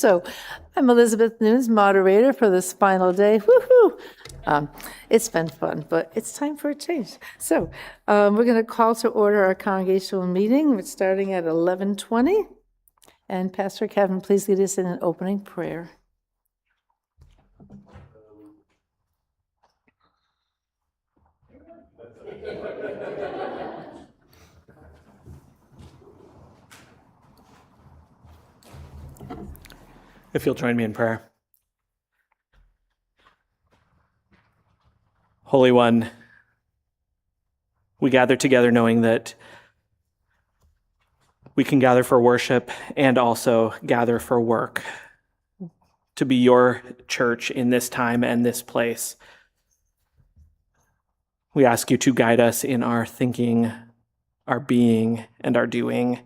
So I'm Elizabeth Nunes, moderator for this final day. Woohoo! It's been fun, but it's time for a change. So we're going to call to order our congregational meeting. We're starting at 11:20. And Pastor Kevin, please lead us in an opening prayer. If you'll join me in prayer. Holy One, we gather together knowing that we can gather for worship and also gather for work, to be your church in this time and this place. We ask you to guide us in our thinking, our being, and our doing.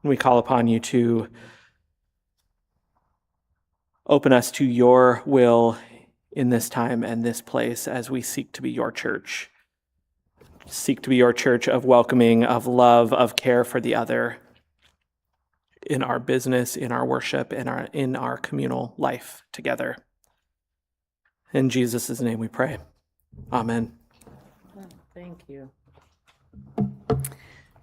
We call upon you to open us to your will in this time and this place as we seek to be your church. Seek to be your church of welcoming, of love, of care for the other in our business, in our worship, in our communal life together. In Jesus' name we pray. Amen. Thank you.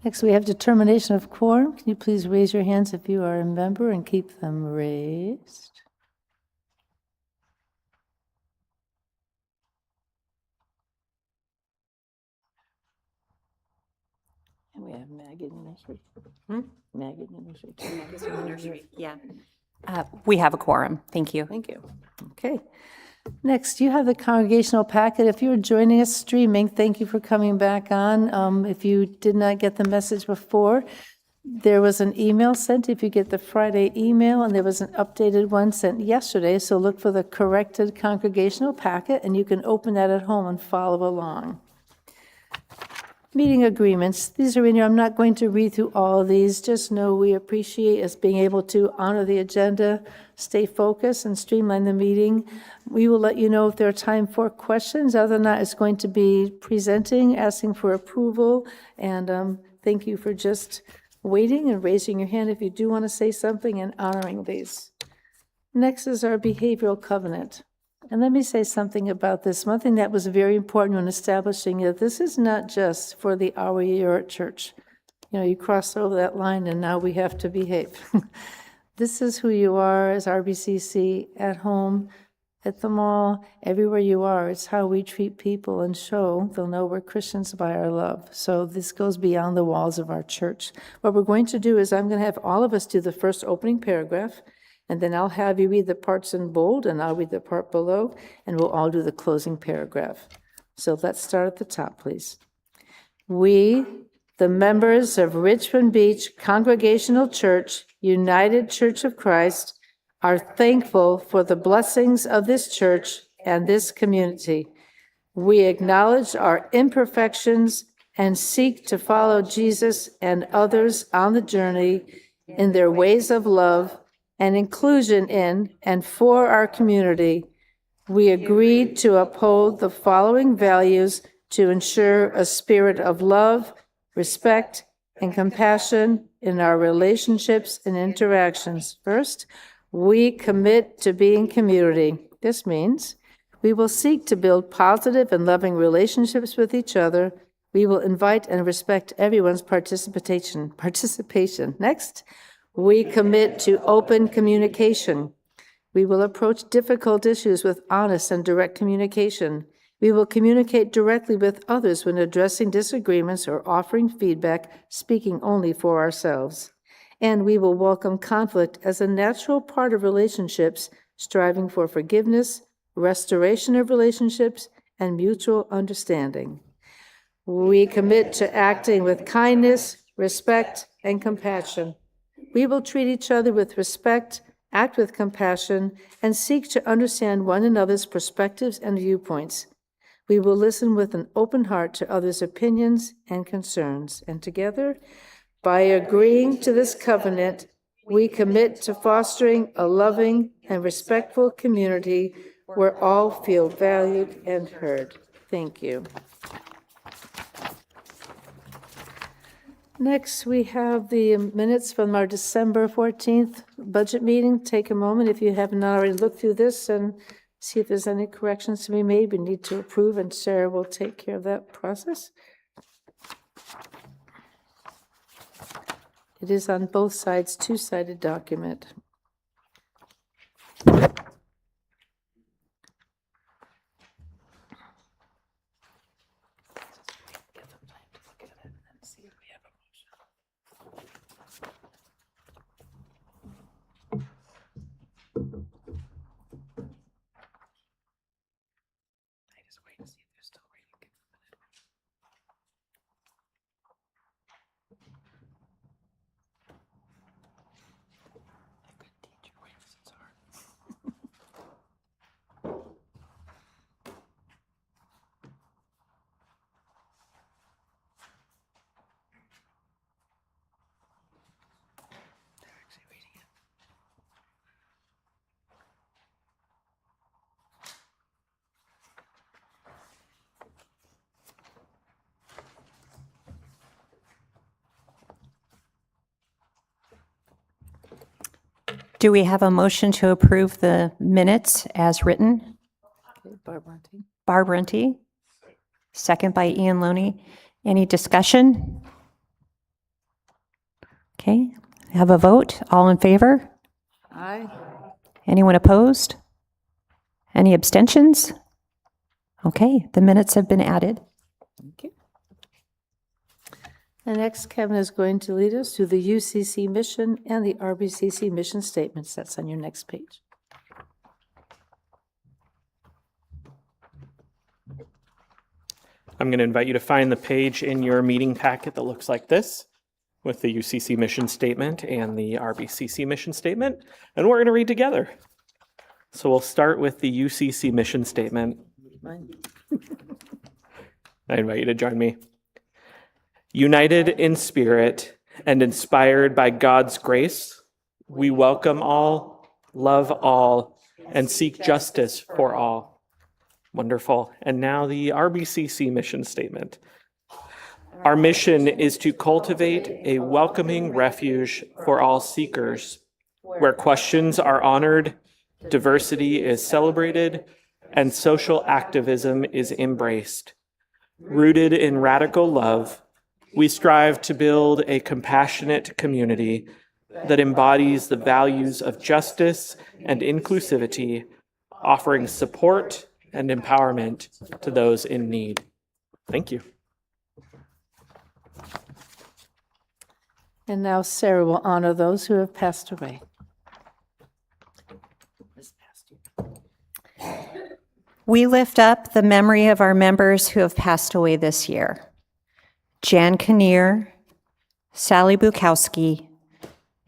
Next, we have determination of quorum. Can you please raise your hands if you are a member and keep them raised? And we have Maggie in the nursery. Maggie in the nursery. Maggie's in the nursery. Yeah. We have a quorum. Thank you. Thank you. Okay. Next, you have the congregational packet. If you're joining us streaming, thank you for coming back on. If you did not get the message before, there was an email sent. If you get the Friday email, and there was an updated one sent yesterday, so look for the corrected congregational packet, and you can open that at home and follow along. Meeting agreements, these are in here. I'm not going to read through all of these. Just know we appreciate us being able to honor the agenda, stay focused, and streamline the meeting. We will let you know if there are time for questions. Other than that, it's going to be presenting, asking for approval, and thank you for just waiting and raising your hand if you do want to say something and honoring these. Next is our behavioral covenant. And let me say something about this. One thing that was very important when establishing it, this is not just for the hour you're at church. You know, you cross over that line and now we have to behave. This is who you are as RBCC, at home, at the mall, everywhere you are. It's how we treat people and show they'll know we're Christians by our love. So this goes beyond the walls of our church. What we're going to do is I'm going to have all of us do the first opening paragraph, and then I'll have you read the parts in bold, and I'll read the part below, and we'll all do the closing paragraph. So let's start at the top, please. We, the members of Richmond Beach Congregational Church, United Church of Christ, are thankful for the blessings of this church and this community. We acknowledge our imperfections and seek to follow Jesus and others on the journey in their ways of love and inclusion in and for our community. We agreed to uphold the following values to ensure a spirit of love, respect, and compassion in our relationships and interactions. First, we commit to being community. This means we will seek to build positive and loving relationships with each other. We will invite and respect everyone's participation. Next, we commit to open communication. We will approach difficult issues with honest and direct communication. We will communicate directly with others when addressing disagreements or offering feedback, speaking only for ourselves. And we will welcome conflict as a natural part of relationships, striving for forgiveness, restoration of relationships, and mutual understanding. We commit to acting with kindness, respect, and compassion. We will treat each other with respect, act with compassion, and seek to understand one another's perspectives and viewpoints. We will listen with an open heart to others' opinions and concerns. And together, by agreeing to this covenant, we commit to fostering a loving and respectful community where all feel valued and heard. Thank you. Next, we have the minutes from our December 14th budget meeting. Take a moment, if you haven't already looked through this, and see if there's any corrections to be made. We need to approve, and Sarah will take care of that process. It is on both sides, two-sided document. Do we have a motion to approve the minutes as written? Okay, Barb Monty. Barb Renty, second by Ian Loney. Any discussion? Okay, have a vote. All in favor? Aye. Anyone opposed? Any abstentions? Okay, the minutes have been added. Thank you. And next, Kevin is going to lead us through the UCC mission and the RBCC mission statements. That's on your next page. I'm going to invite you to find the page in your meeting packet that looks like this, with the UCC mission statement and the RBCC mission statement, and we're going to read together. So we'll start with the UCC mission statement. I invite you to join me. United in spirit and inspired by God's grace, we welcome all, love all, and seek justice for all. Wonderful. And now the RBCC mission statement. Our mission is to cultivate a welcoming refuge for all seekers, where questions are honored, diversity is celebrated, and social activism is embraced. Rooted in radical love, we strive to build a compassionate community that embodies the values of justice and inclusivity, offering support and empowerment to those in need. Thank you. And now Sarah will honor those who have passed away. We lift up the memory of our members who have passed away this year. Jan Kinnear, Sally Bukowski,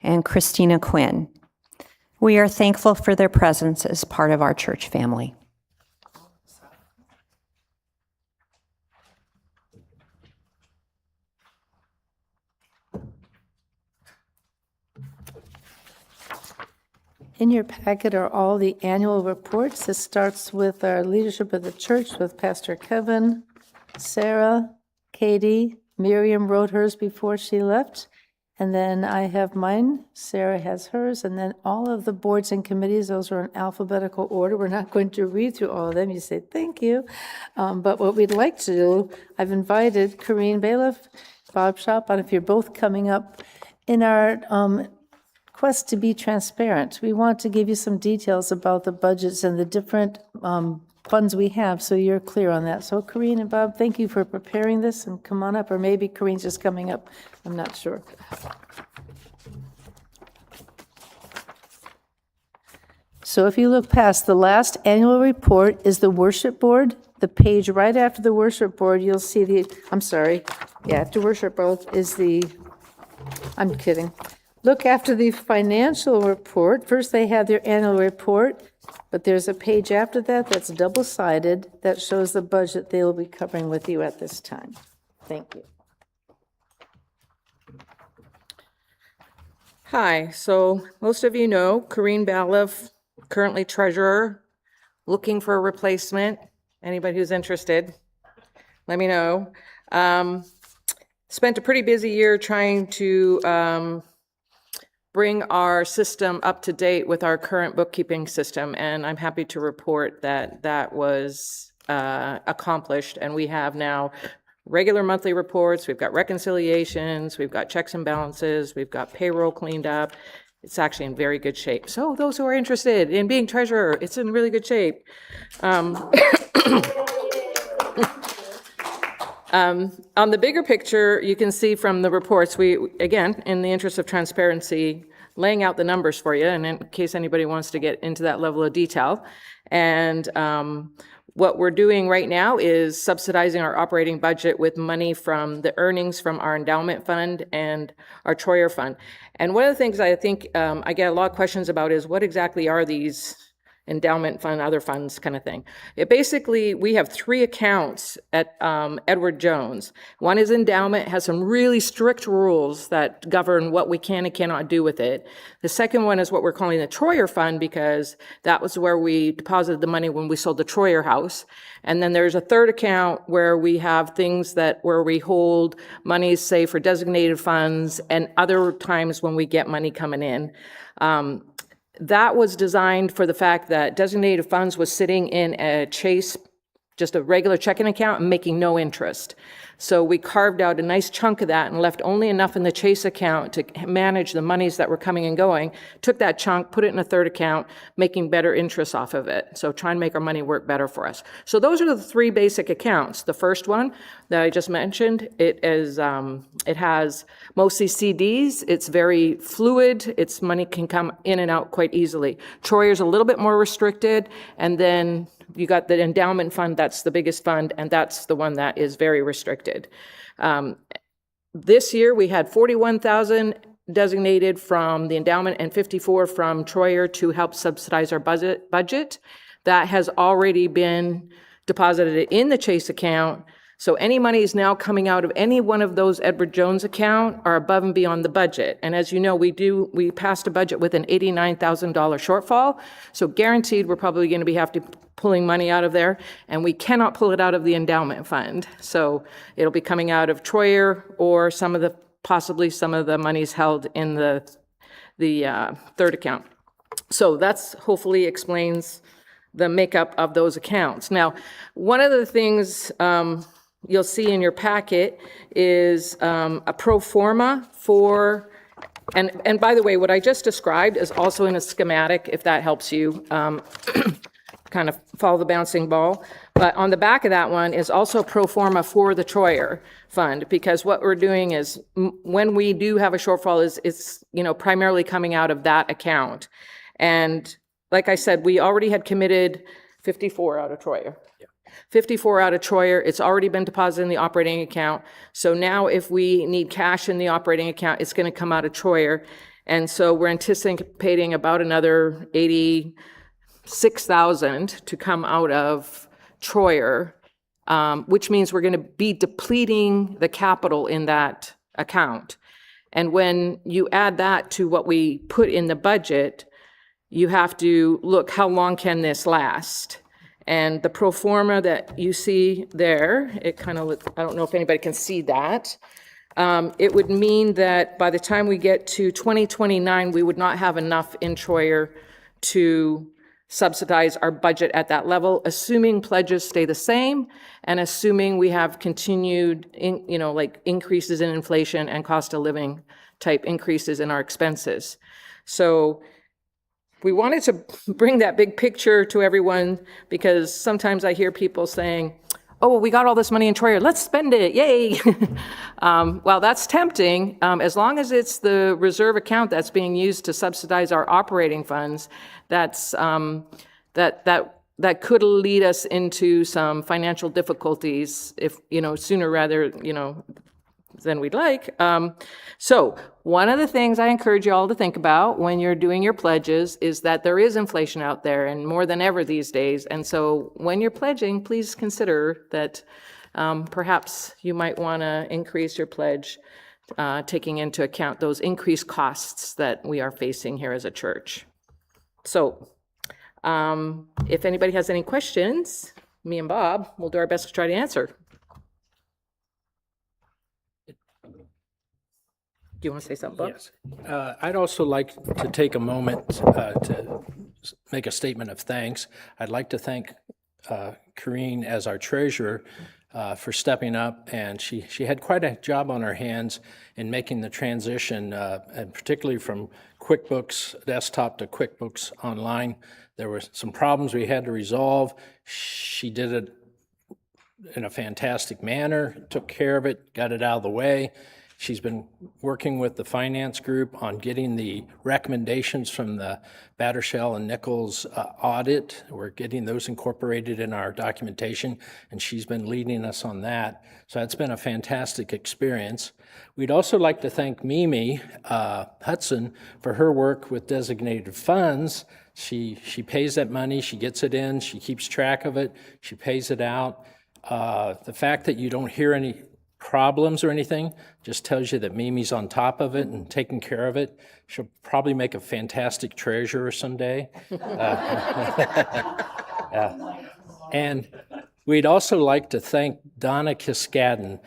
and Christina Quinn. We are thankful for their presence as part of our church family. In your packet are all the annual reports. This starts with our leadership of the church with Pastor Kevin, Sarah, Katie. Miriam wrote hers before she left. And then I have mine. Sarah has hers. And then all of the boards and committees, those are in alphabetical order. We're not going to read through all of them. You say, thank you. But what we'd like to do, I've invited Corrine Bailiff, Bob Shopon, if you're both coming up, in our quest to be transparent. We want to give you some details about the budgets and the different funds we have, so you're clear on that. So Corrine and Bob, thank you for preparing this, and come on up, or maybe Corrine's just coming up. I'm not sure. So if you look past, the last annual report is the worship board. The page right after the worship board, you'll see the, I'm sorry, yeah, after worship board is the, I'm kidding. Look after the financial report. First, they have their annual report, but there's a page after that that's double-sided that shows the budget they will be covering with you at this time. Thank you. Hi, so most of you know Corrine Bailiff, currently treasurer, looking for a replacement. Anybody who's interested, let me know. spent a pretty busy year trying to bring our system up to date with our current bookkeeping system, and I'm happy to report that that was accomplished, and we have now regular monthly reports, we've got reconciliations, we've got checks and balances, we've got payroll cleaned up. It's actually in very good shape. So those who are interested in being treasurer, it's in really good shape. On the bigger picture, you can see from the reports, we, again, in the interest of transparency, laying out the numbers for you, and in case anybody wants to get into that level of detail. And what we're doing right now is subsidizing our operating budget with money from the earnings from our endowment fund and our Troyer fund. And one of the things I think I get a lot of questions about is what exactly are these endowment fund, other funds kind of thing. It basically, we have 3 accounts at Edward Jones. One is endowment, has some really strict rules that govern what we can and cannot do with it. The second one is what we're calling the Troyer fund, because that was where we deposited the money when we sold the Troyer house. And then there's a third account where we have things where we hold monies, say, for designated funds, and other times when we get money coming in. That was designed for the fact that designated funds was sitting in a Chase, just a regular checking account, and making no interest. So we carved out a nice chunk of that and left only enough in the Chase account to manage the monies that were coming and going. Took that chunk, put it in a third account, making better interest off of it. So try and make our money work better for us. So those are the 3 basic accounts. The first one that I just mentioned, it has mostly CDs. It's very fluid. Its money can come in and out quite easily. Troyer's a little bit more restricted, and then you got the endowment fund, that's the biggest fund, and that's the one that is very restricted. This year, we had 41,000 designated from the endowment and 54 from Troyer to help subsidize our budget. That has already been deposited in the Chase account. So any money is now coming out of any one of those Edward Jones account are above and beyond the budget. And as you know, we passed a budget with an $89,000 shortfall. So guaranteed, we're probably going to be pulling money out of there, and we cannot pull it out of the endowment fund. So it'll be coming out of Troyer or possibly some of the monies held in the third account. So that's hopefully explains the makeup of those accounts. Now, one of the things you'll see in your packet is a pro forma for, and by the way, what I just described is also in a schematic, if that helps you kind of follow the bouncing ball. But on the back of that one is also pro forma for the Troyer fund, because what we're doing is when we do have a shortfall, it's primarily coming out of that account. And like I said, we already had committed 54 out of Troyer. 54 out of Troyer, it's already been deposited in the operating account. So now if we need cash in the operating account, it's going to come out of Troyer. And so we're anticipating about another 86,000 to come out of Troyer, which means we're going to be depleting the capital in that account. And when you add that to what we put in the budget, you have to look, how long can this last? And the pro forma that you see there, it kind of looks, I don't know if anybody can see that. It would mean that by the time we get to 2029, we would not have enough in Troyer to subsidize our budget at that level, assuming pledges stay the same and assuming we have continued, increases in inflation and cost of living type increases in our expenses. So we wanted to bring that big picture to everyone, because sometimes I hear people saying, oh, well, we got all this money in Troyer, let's spend it, yay. Well, that's tempting. As long as it's the reserve account that's being used to subsidize our operating funds, that could lead us into some financial difficulties if, sooner rather, than we'd like. So one of the things I encourage you all to think about when you're doing your pledges is that there is inflation out there, and more than ever these days. And so when you're pledging, please consider that perhaps you might want to increase your pledge, taking into account those increased costs that we are facing here as a church. So if anybody has any questions, me and Bob will do our best to try to answer. Do you want to say something, Bob? Yes. I'd also like to take a moment to make a statement of thanks. I'd like to thank Corrine as our treasurer for stepping up, and she had quite a job on her hands in making the transition, and particularly from QuickBooks Desktop to QuickBooks Online. There were some problems we had to resolve. She did it in a fantastic manner, took care of it, got it out of the way. She's been working with the finance group on getting the recommendations from the Battershell and Nichols audit. We're getting those incorporated in our documentation, and she's been leading us on that. So that's been a fantastic experience. We'd also like to thank Mimi Hudson for her work with designated funds. She pays that money, she gets it in, she keeps track of it, she pays it out. The fact that you don't hear any problems or anything just tells you that Mimi's on top of it and taking care of it. She'll probably make a fantastic treasurer someday. And we'd also like to thank Donna Kiskadden.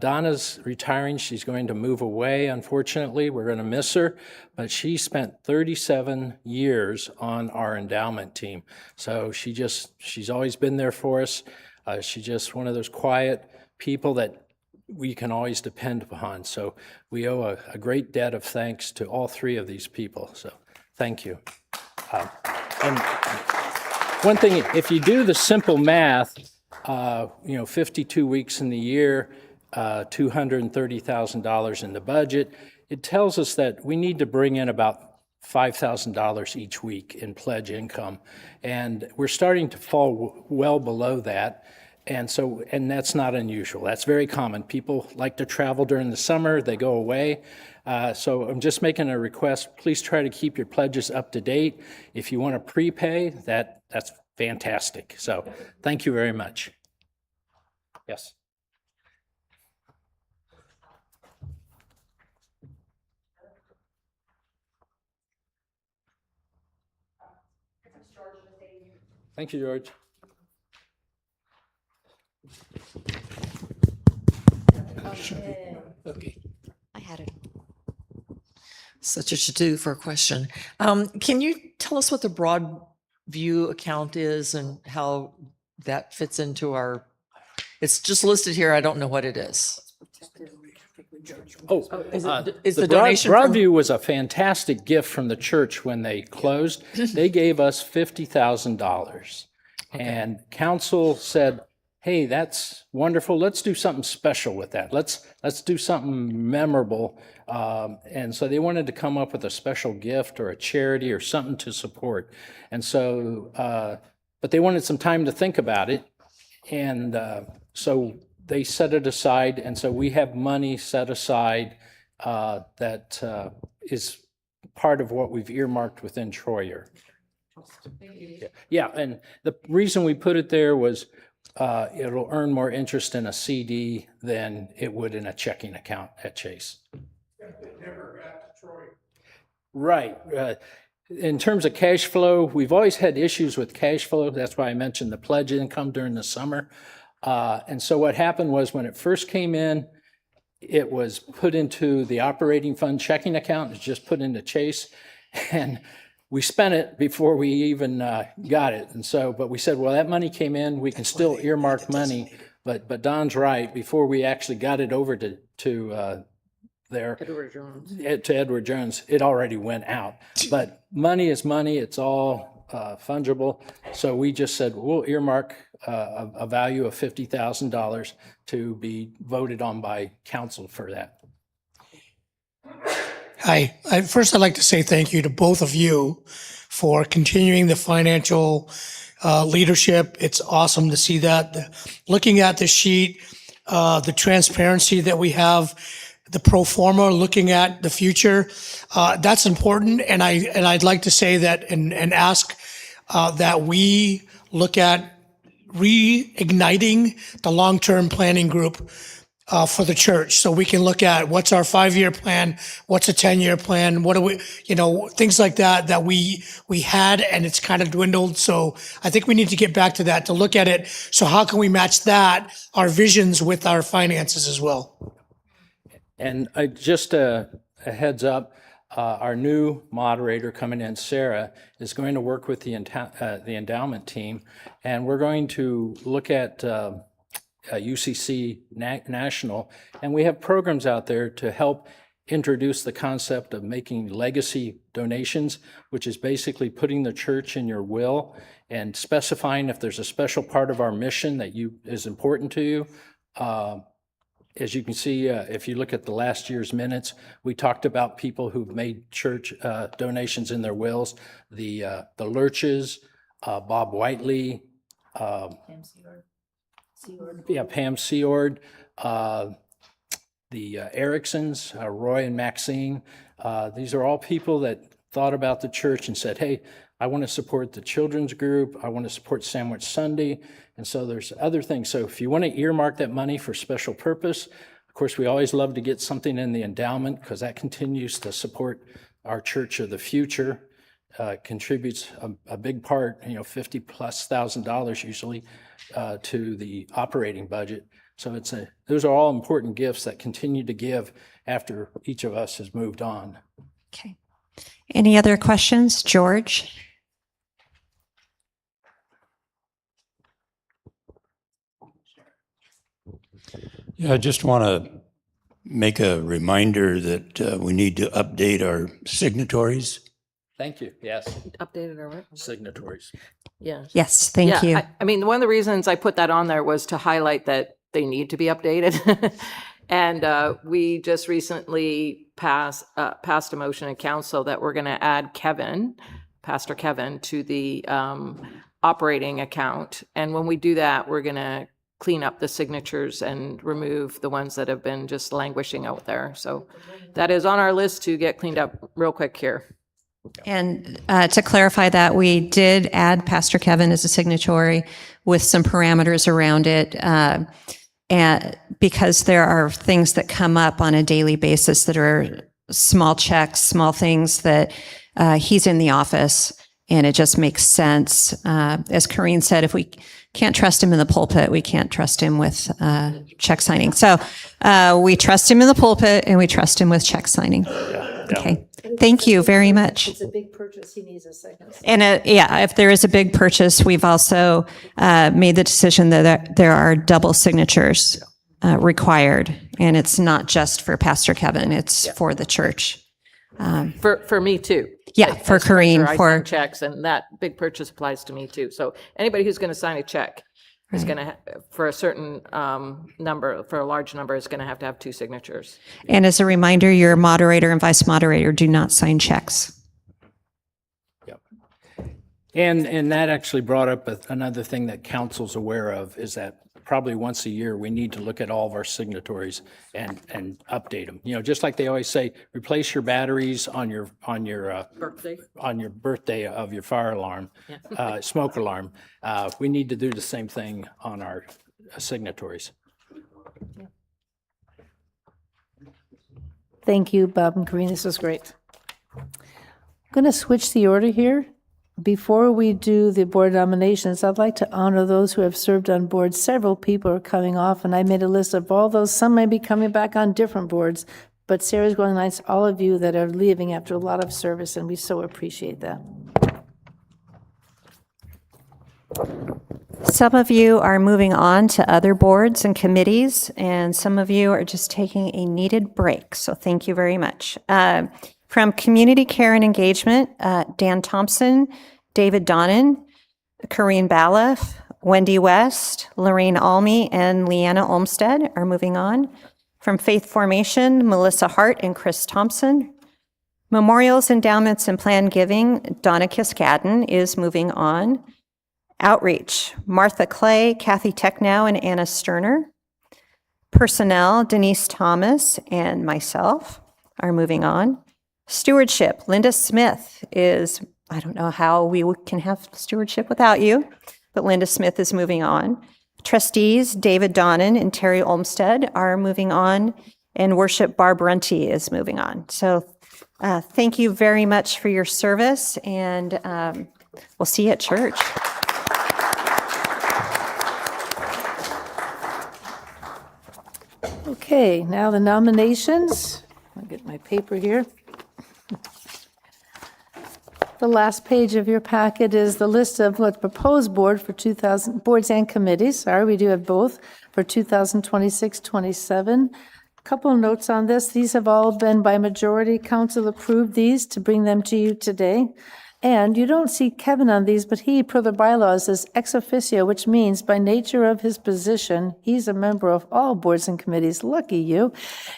Donna's retiring. She's going to move away, unfortunately. We're going to miss her, but she spent 37 years on our endowment team. So she's always been there for us. She's just one of those quiet people that we can always depend upon. So we owe a great debt of thanks to all three of these people. So thank you. And one thing, if you do the simple math, 52 weeks in the year, $230,000 in the budget, it tells us that we need to bring in about $5,000 each week in pledge income. And we're starting to fall well below that. And that's not unusual. That's very common. People like to travel during the summer, they go away. So I'm just making a request. Please try to keep your pledges up to date. If you want to prepay, that's fantastic. So thank you very much. Yes. Thank you, George. Okay. I had it. Such a to-do for a question. Can you tell us what the Broadview account is and how that fits into our, it's just listed here, I don't know what it is. Is the donation from- Broadview was a fantastic gift from the church when they closed. They gave us $50,000. And council said, hey, that's wonderful. Let's do something special with that. Let's do something memorable. And so they wanted to come up with a special gift or a charity or something to support. And so, but they wanted some time to think about it. And so they set it aside. And so we have money set aside that is part of what we've earmarked within Troyer. Yeah, and the reason we put it there was it'll earn more interest in a CD than it would in a checking account at Chase. It never got to Troy. Right. In terms of cash flow, we've always had issues with cash flow. That's why I mentioned the pledge income during the summer. And so what happened was when it first came in, it was put into the operating fund checking account. It's just put into Chase. And we spent it before we even got it. And so, but we said, well, that money came in, we can still earmark money. But Don's right, before we actually got it over to Edward Jones. to Edward Jones, it already went out. But money is money, it's all fungible. So we just said, we'll earmark a value of $50,000 to be voted on by council for that. Hi. First, I'd like to say thank you to both of you for continuing the financial leadership. It's awesome to see that. Looking at the sheet, the transparency that we have, the pro forma, looking at the future, that's important. And I'd like to say that and ask that we look at reigniting the long-term planning group for the church. So we can look at what's our 5-year plan, what's a 10-year plan, what do we, things like that we had and it's kind of dwindled. So I think we need to get back to that, to look at it. So how can we match that, our visions with our finances as well? And just a heads up, our new moderator coming in, Sarah, is going to work with the endowment team, and we're going to look at UCC National, and we have programs out there to help introduce the concept of making legacy donations, which is basically putting the church in your will and specifying if there's a special part of our mission that is important to you. As you can see, if you look at the last year's minutes, we talked about people who've made church donations in their wills. The Lurches, Bob Whiteley, Pam Seord, the Ericksons, Roy and Maxine. These are all people that thought about the church and said, hey, I want to support the children's group. I want to support Sandwich Sunday. And so there's other things. So if you want to earmark that money for special purpose, of course, we always love to get something in the endowment because that continues to support our church of the future. Contributes a big part, $50,000+ usually to the operating budget. So those are all important gifts that continue to give after each of us has moved on. Okay. Any other questions? George? Yeah, I just want to make a reminder that we need to update our signatories. Thank you. Yes, Updated or what? signatories. Yeah. Yes, thank you. I mean, one of the reasons I put that on there was to highlight that they need to be updated. And we just recently passed a motion in council that we're going to add Pastor Kevin, to the operating account. And when we do that, we're going to clean up the signatures and remove the ones that have been just languishing out there. So that is on our list to get cleaned up real quick here. And to clarify that, we did add Pastor Kevin as a signatory with some parameters around it. And because there are things that come up on a daily basis that are small checks, small things that he's in the office, and it just makes sense. As Corrine said, if we can't trust him in the pulpit, we can't trust him with check signing. So we trust him in the pulpit and we trust him with check signing. Okay. Thank you very much. It's a big purchase, he needs a second. And if there is a big purchase, we've also made the decision that there are double signatures required. And it's not just for Pastor Kevin, it's for the church. For me too. Yeah, for Corrine, I for sign checks, and that big purchase applies to me too. So anybody who's going to sign a check is going to, for a certain number, for a large number, is going to have 2 signatures. And as a reminder, your moderator and vice moderator do not sign checks. Yep. And that actually brought up another thing that council's aware of, is that probably once a year, we need to look at all of our signatories and update them. Just like they always say, replace your batteries on your Birthday. on your birthday of your fire alarm, smoke alarm. We need to do the same thing on our signatories. Thank you, Bob and Corrine, this was great. I'm going to switch the order here. Before we do the board nominations, I'd like to honor those who have served on boards. Several people are coming off, and I made a list of all those. Some may be coming back on different boards, but Sarah's going to to all of you that are leaving after a lot of service, and we so appreciate that. Some of you are moving on to other boards and committees, and some of you are just taking a needed break. So thank you very much. From Community Care and Engagement, Dan Thompson, David Donnan, Corrine Balliff, Wendy West, Lorraine Almy, and Leanna Olmsted are moving on. From Faith Formation, Melissa Hart and Chris Thompson. Memorials, Endowments, and Planned Giving, Donna Kiskadden is moving on. Outreach, Martha Clay, Kathy Technow, and Anna Sterner. Personnel, Denise Thomas and myself are moving on. Stewardship, Linda Smith is, I don't know how we can have stewardship without you, but Linda Smith is moving on. Trustees, David Donnan and Terry Olmsted are moving on, and Worship, Barb Runty is moving on. So thank you very much for your service, and we'll see you at church. Okay, now the nominations. I'll get my paper here. The last page of your packet is the list of what proposed boards and committees, sorry, we do have both, for 2026-27. Couple of notes on this. These have all been by majority. Council approved these to bring them to you today. And you don't see Kevin on these, but he, per the bylaws, is ex officio, which means by nature of his position, he's a member of all boards and committees. Lucky you.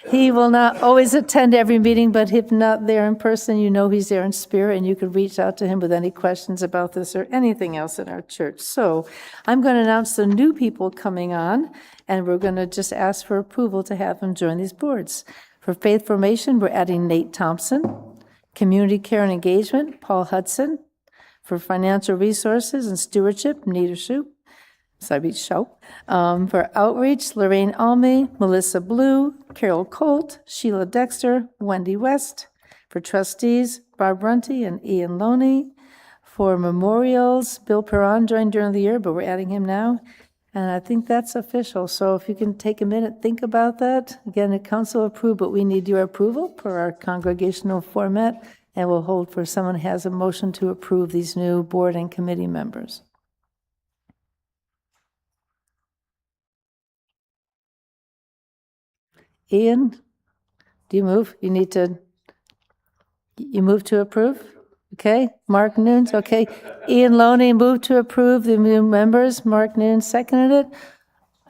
He will not always attend every meeting, but if not there in person, you know he's there in spirit, and you can reach out to him with any questions about this or anything else in our church. So I'm going to announce the new people coming on, and we're going to just ask for approval to have them join these boards. For Faith Formation, we're adding Nate Thompson. Community Care and Engagement, Paul Hudson. For Financial Resources and Stewardship, Nita Shoup. For Outreach, Lorraine Alme, Melissa Blue, Carol Colt, Sheila Dexter, Wendy West. For Trustees, Barb Runty and Ian Loney. For Memorials, Bill Perron joined during the year, but we're adding him now. And I think that's official. So if you can take a minute, think about that. Again, the council approved, but we need your approval per our congregational format. And we'll hold for someone who has a motion to approve these new board and committee members. Ian, do you move? You move to approve? Okay, Mark Nunes, okay. Ian Loney moved to approve the new members. Mark Nunes seconded it.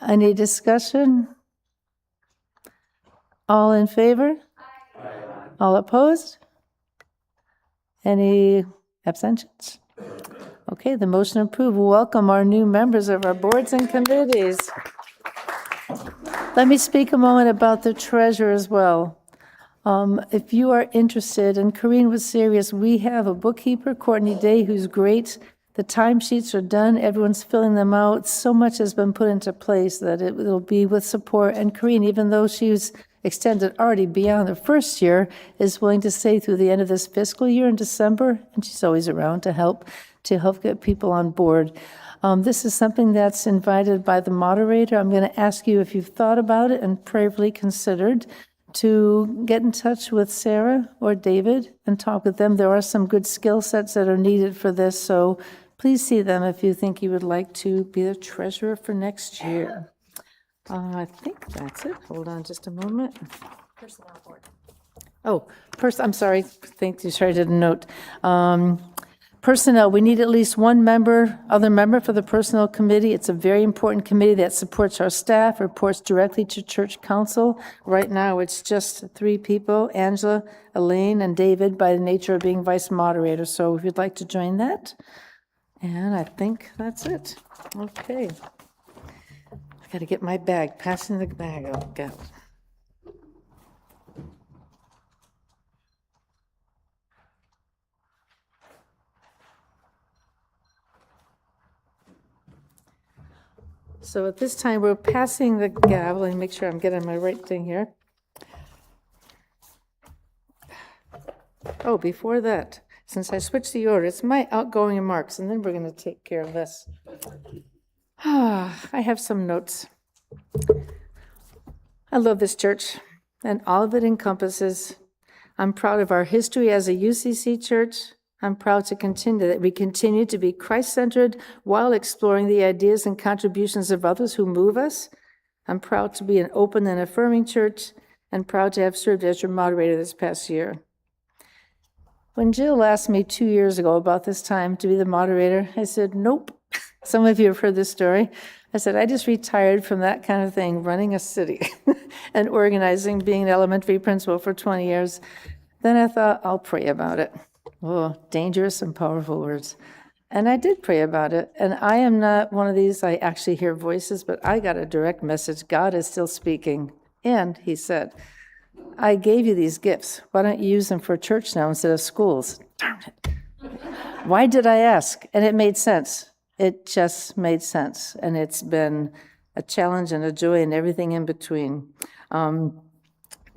Any discussion? All in favor? All opposed? Any abstentions? Okay, the motion approved. Welcome our new members of our boards and committees. Let me speak a moment about the treasurer as well. If you are interested, and Corinne was serious, we have a bookkeeper, Courtney Day, who's great. The timesheets are done, everyone's filling them out. So much has been put into place that it will be with support. And Corinne, even though she's extended already beyond the first year, is willing to stay through the end of this fiscal year in December, and she's always around to help get people on board. This is something that's invited by the moderator. I'm going to ask you if you've thought about it and prayerfully considered to get in touch with Sarah or David and talk with them. There are some good skill sets that are needed for this, so please see them if you think you would like to be the treasurer for next year. I think that's it. Hold on just a moment. Personnel board. Oh, I'm sorry. Thank you. Sorry, I didn't note. Personnel, we need at least one other member for the personnel committee. It's a very important committee that supports our staff, reports directly to church council. Right now, it's just 3 people, Angela, Elaine, and David, by the nature of being vice moderator. So if you'd like to join that. And I think that's it. Okay. I got to get my bag, passing the bag out. Go. So at this time, we're passing the gavel, and make sure I'm getting my right thing here. Oh, before that, since I switched the order, it's my outgoing remarks, and then we're going to take care of this. I have some notes. I love this church, and all of it encompasses. I'm proud of our history as a UCC church. I'm proud that we continue to be Christ-centered while exploring the ideas and contributions of others who move us. I'm proud to be an open and affirming church, and proud to have served as your moderator this past year. When Jill asked me 2 years ago about this time to be the moderator, I said, nope. Some of you have heard this story. I said, I just retired from that kind of thing, running a city and organizing, being an elementary principal for 20 years. Then I thought, I'll pray about it. Oh, dangerous and powerful words. And I did pray about it. And I am not one of these, I actually hear voices, but I got a direct message. God is still speaking. And he said, I gave you these gifts. Why don't you use them for church now instead of schools? Darn it. Why did I ask? And it made sense. It just made sense. And it's been a challenge and a joy and everything in between. To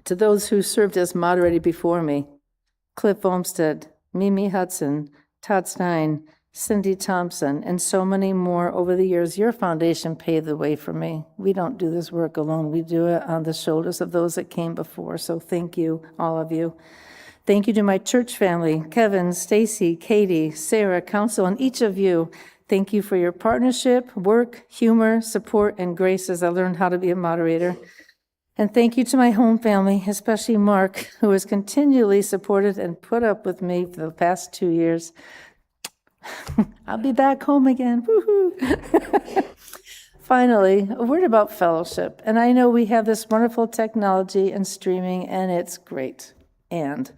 those who served as moderator before me, Cliff Olmsted, Mimi Hudson, Todd Stein, Cindy Thompson, and so many more over the years. Your foundation paved the way for me. We don't do this work alone. We do it on the shoulders of those that came before. So thank you, all of you. Thank you to my church family, Kevin, Stacy, Katie, Sarah, Council, and each of you. Thank you for your partnership, work, humor, support, and grace as I learned how to be a moderator. And thank you to my home family, especially Mark, who has continually supported and put up with me for the past 2 years. I'll be back home again. Woohoo! Finally, a word about fellowship. And I know we have this wonderful technology and streaming, and it's great. And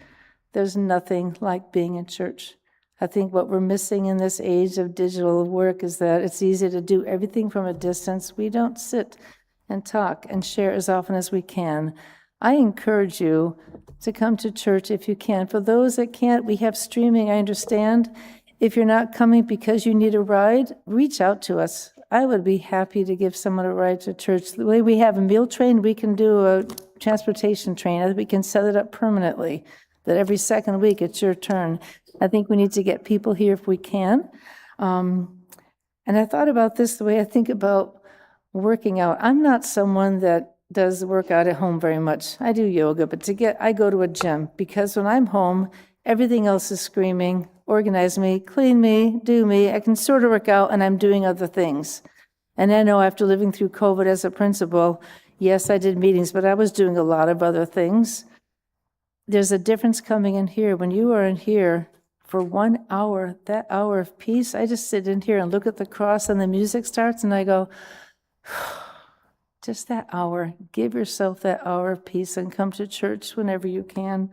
there's nothing like being in church. I think what we're missing in this age of digital work is that it's easy to do everything from a distance. We don't sit and talk and share as often as we can. I encourage you to come to church if you can. For those that can't, we have streaming, I understand. If you're not coming because you need a ride, reach out to us. I would be happy to give someone a ride to church. The way we have a meal train, we can do a transportation train. We can set it up permanently, that every second week it's your turn. I think we need to get people here if we can. And I thought about this the way I think about working out. I'm not someone that does work out at home very much. I do yoga, but I go to a gym because when I'm home, everything else is screaming, organize me, clean me, do me. I can sort of work out and I'm doing other things. And I know after living through COVID as a principal, yes, I did meetings, but I was doing a lot of other things. There's a difference coming in here. When you are in here for 1 hour, that hour of peace, I just sit in here and look at the cross and the music starts and I go, just that hour. Give yourself that hour of peace and come to church whenever you can.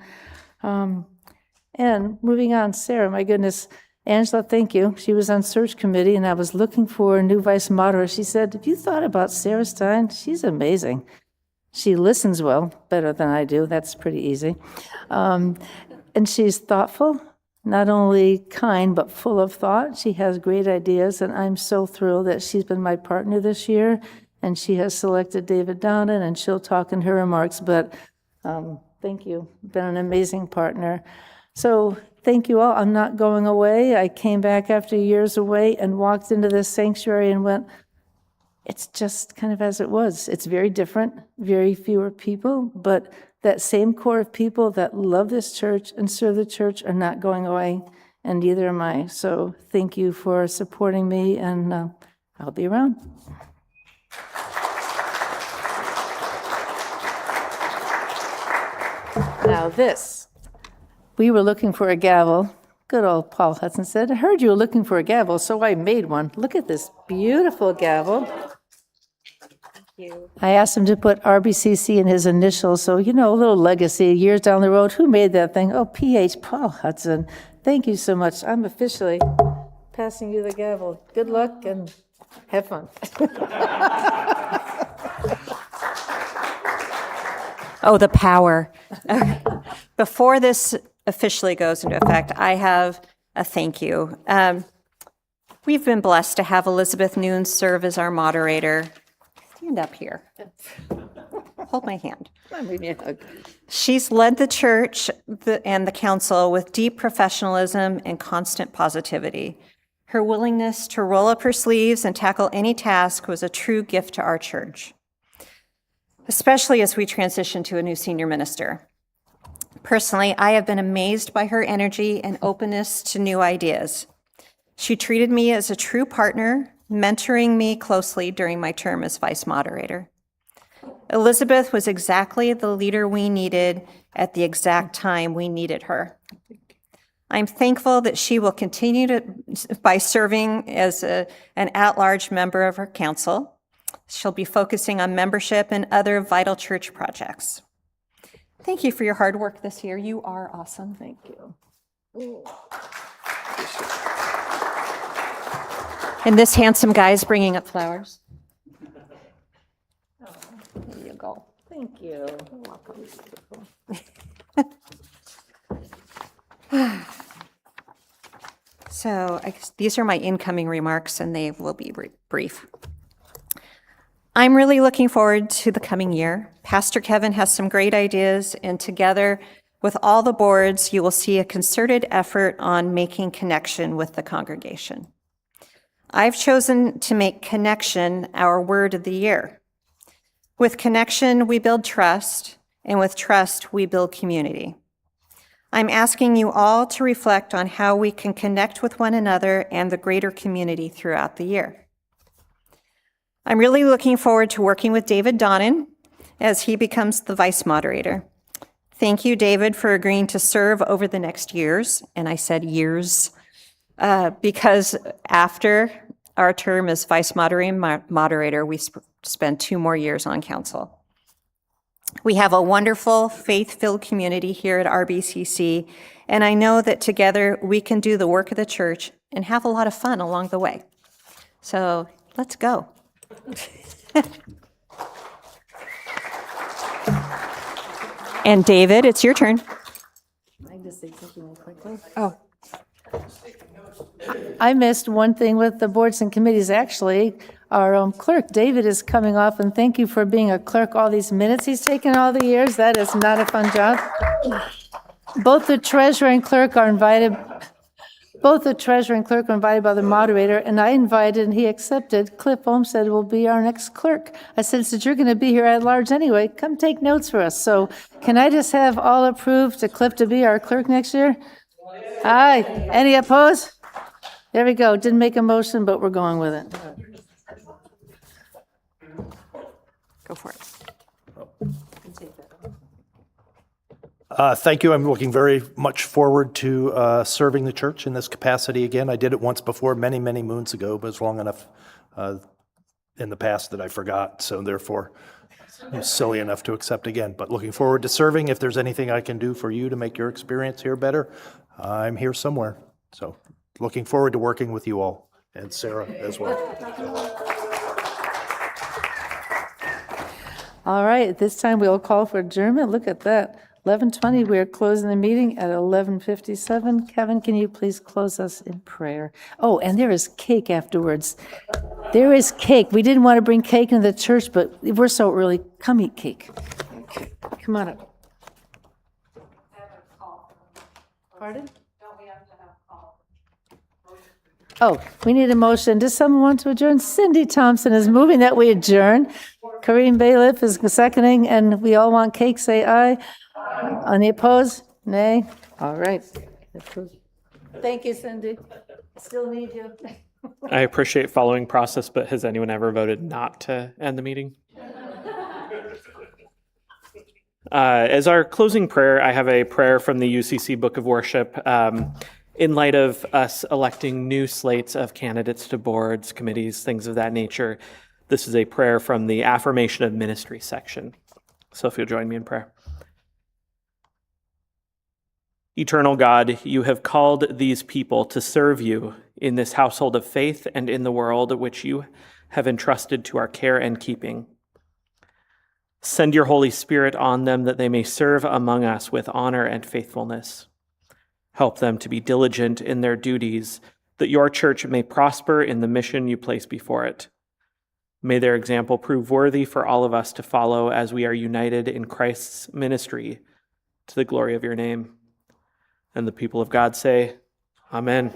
And moving on, Sarah, my goodness, Angela, thank you. She was on search committee and I was looking for a new vice moderator. She said, have you thought about Sarah Stein? She's amazing. She listens well, better than I do. That's pretty easy. And she's thoughtful, not only kind, but full of thought. She has great ideas, and I'm so thrilled that she's been my partner this year, and she has selected David Downen, and she'll talk in her remarks, but thank you. Been an amazing partner. So thank you all. I'm not going away. I came back after years away and walked into this sanctuary and went, it's just kind of as it was. It's very different, very fewer people, but that same core of people that love this church and serve the church are not going away, and neither am I. So thank you for supporting me, and I'll be around. Now this, we were looking for a gavel. Good old Paul Hudson said, I heard you were looking for a gavel, so I made one. Look at this beautiful gavel. I asked him to put RBCC in his initials, so, a little legacy. Years down the road, who made that thing? Oh, PH, Paul Hudson. Thank you so much. I'm officially passing you the gavel. Good luck and have fun. Oh, the power. Before this officially goes into effect, I have a thank you. We've been blessed to have Elizabeth Noon serve as our moderator. Stand up here. Hold my hand. Give me a hug. She's led the church and the council with deep professionalism and constant positivity. Her willingness to roll up her sleeves and tackle any task was a true gift to our church, especially as we transition to a new senior minister. Personally, I have been amazed by her energy and openness to new ideas. She treated me as a true partner, mentoring me closely during my term as vice moderator. Elizabeth was exactly the leader we needed at the exact time we needed her. I'm thankful that she will continue by serving as an at-large member of her council. She'll be focusing on membership and other vital church projects. Thank you for your hard work this year. You are awesome. Thank you. And this handsome guy is bringing up flowers. There you go. Thank you. You're welcome. So I guess these are my incoming remarks, and they will be brief. I'm really looking forward to the coming year. Pastor Kevin has some great ideas, and together With all the boards, you will see a concerted effort on making connection with the congregation. I've chosen to make connection our word of the year. With connection, we build trust, and with trust, we build community. I'm asking you all to reflect on how we can connect with one another and the greater community throughout the year. I'm really looking forward to working with David Donnan as he becomes the vice moderator. Thank you, David, for agreeing to serve over the next years, and I said years, because after our term as vice moderator, we spend 2 more years on council. We have a wonderful, faith-filled community here at RBCC, and I know that together we can do the work of the church and have a lot of fun along the way. So let's go. And David, it's your turn. Oh. I missed one thing with the boards and committees. Actually, our clerk, David, is coming off, and thank you for being a clerk all these minutes he's taken all the years. That is not a fun job. Both the treasurer and clerk are invited. Both the treasurer and clerk are invited by the moderator, and I invited, and he accepted. Cliff Olmsted will be our next clerk. I said, since you're going to be here at large anyway, come take notes for us. So can I just have all approved to Cliff to be our clerk next year? Aye. Any opposed? There we go. Didn't make a motion, but we're going with it. Go for it. Thank you. I'm looking very much forward to serving the church in this capacity again. I did it once before, many, many moons ago, but it's long enough in the past that I forgot. So therefore, I'm silly enough to accept again. But looking forward to serving. If there's anything I can do for you to make your experience here better, I'm here somewhere. So looking forward to working with you all, and Sarah as well. All right, at this time we'll call for adjournment. Look at that. 11:20, we are closing the meeting at 11:57. Kevin, can you please close us in prayer? Oh, and there is cake afterwards. There is cake. We didn't want to bring cake into the church, but we're so early. Come eat cake. Come on up. Pardon? Oh, we need a motion. Does someone want to adjourn? Cindy Thompson is moving that we adjourn. Kareem Bailiff is seconding, and we all want cake. Say aye. Any opposed? Nay? All right. Thank you, Cindy. Still need you. I appreciate following process, but has anyone ever voted not to end the meeting? As our closing prayer, I have a prayer from the UCC Book of Worship. In light of us electing new slates of candidates to boards, committees, things of that nature, this is a prayer from the Affirmation of Ministry section. So if you'll join me in prayer. Eternal God, you have called these people to serve you in this household of faith and in the world which you have entrusted to our care and keeping. Send your Holy Spirit on them that they may serve among us with honor and faithfulness. Help them to be diligent in their duties, that your church may prosper in the mission you place before it. May their example prove worthy for all of us to follow as we are united in Christ's ministry to the glory of your name. And the people of God say, Amen.